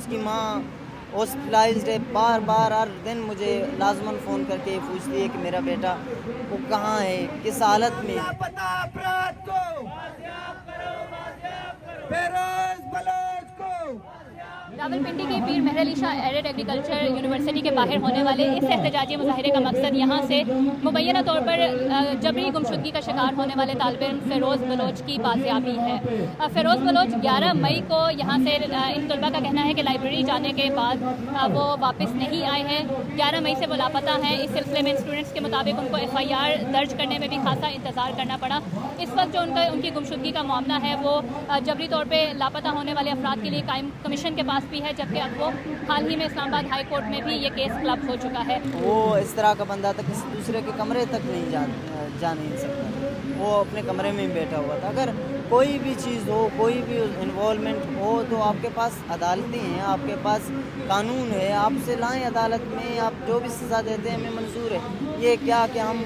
اس کی ماں ہاسپٹلائزڈ ہے، بار بار ہر دن مجھے لازماً فون کر کے پوچھتی ہے کہ میرا بیٹا وہ کہاں ہے، کس حالت میں۔ لاپتہ افراد کو فیروز بلوچ کو راولپنڈی کی پیر Mehr Ali Shah added agriculture university کے باہر ہونے والے اس احتجاجی مظاہرے کا مقصد یہاں سے مبینہ طور پر جبری گمشدگی کا شکار ہونے والے طالب علم فیروز بلوچ کی بازیابی ہے۔ فیروز بلوچ 11 مئی کو یہاں سے ان طلباء کا کہنا ہے کہ لائبریری جانے کے بعد وہ واپس نہیں آئے ہیں۔ 11 مئی سے وہ لاپتہ ہیں۔ اس سلسلے میں اسٹوڈنٹس کے مطابق ان کو FIR درج کرنے میں بھی خاصا انتظار کرنا پڑا۔ اس وقت جو ان کی گمشدگی کا معاملہ ہے وہ جبری طور پہ لاپتہ ہونے والے افراد کے لیے قائم کمیشن کے پاس بھی ہے، جبکہ اب وہ حال ہی میں اسلام آباد ہائی کورٹ میں بھی یہ کیس کلب ہو چکا ہے۔ وہ اس طرح کا بندہ تھا کسی دوسرے کے کمرے تک نہیں جا نہیں سکتا، وہ اپنے کمرے میں ہی بیٹھا ہوا تھا۔ اگر کوئی بھی چیز ہو، کوئی بھی انوالومنٹ ہو تو آپ کے پاس عدالتیں ہیں، آپ کے پاس قانون ہے، آپ سے لائیں عدالت میں، آپ جو بھی سزا دیتے ہیں ہمیں منظور ہے۔ یہ کیا کہ ہم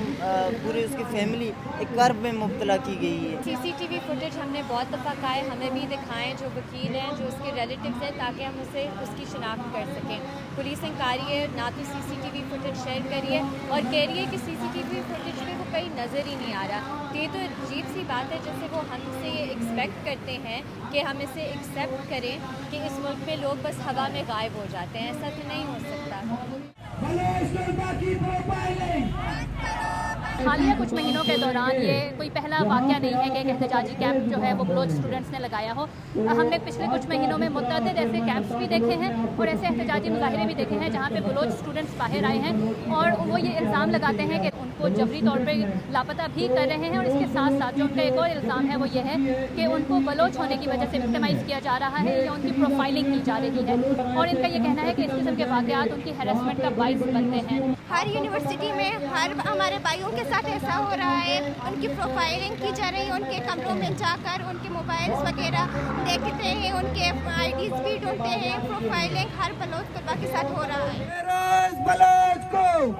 پوری اس کی فیملی ایک کرب میں مبتلا کی گئی ہے۔ CCTV فوٹیج ہم نے بہت دفعہ کہا ہے ہمیں بھی دکھائیں، جو وکیل ہیں، جو اس کے ریلیٹیوز ہیں، تاکہ ہم اس کی شناخت کر سکیں۔ پولیس انکاری ہے، نہ تو CCTV فوٹیج شیئر کریے اور کہہ رہی ہے کہ CCTV فوٹیج پہ وہ کہیں نظر ہی نہیں آ رہا۔ تو یہ تو عجیب سی بات ہے، جیسے وہ ہم سے یہ ایکسپیکٹ کرتے ہیں کہ ہم اسے ایکسیپٹ کریں کہ اس ملک میں لوگ بس ہوا میں غائب ہو جاتے ہیں۔ ایسا تو نہیں ہو سکتا۔ حالیہ کچھ مہینوں کے دوران یہ کوئی پہلا واقعہ نہیں ہے کہ ایک احتجاجی کیمپ جو ہے وہ بلوچ اسٹوڈنٹس نے لگایا ہو۔ ہم نے پچھلے کچھ مہینوں میں متعدد ایسے کیمپس بھی دیکھے ہیں اور ایسے احتجاجی مظاہرے بھی دیکھے ہیں جہاں پہ بلوچ اسٹوڈنٹس باہر آئے ہیں اور وہ یہ الزام لگاتے ہیں کہ ان کو جبری طور پہ لاپتہ بھی کر رہے ہیں، اور اس کے ساتھ ساتھ جو ان کا ایک اور الزام ہے وہ یہ ہے کہ ان کو بلوچ ہونے کی وجہ سے وکٹمائز کیا جا رہا ہے یا ان کی پروفائلنگ کی جا رہی ہے، اور ان کا یہ کہنا ہے کہ اس قسم کے واقعات ان کی ہیراسمنٹ کا باعث بنتے ہیں۔ ہر یونیورسٹی میں ہمارے بھائیوں کے ساتھ ایسا ہو رہا ہے، ان کی پروفائلنگ کی جا رہی ہے، ان کے کمروں میں جا کر ان کے موبائلز وغیرہ دیکھتے ہیں، ان کے IDs بھی ڈھونڈتے ہیں۔ پروفائلنگ ہر بلوچ طلباء کے ساتھ ہو رہا ہے۔ فیروز بلوچ کو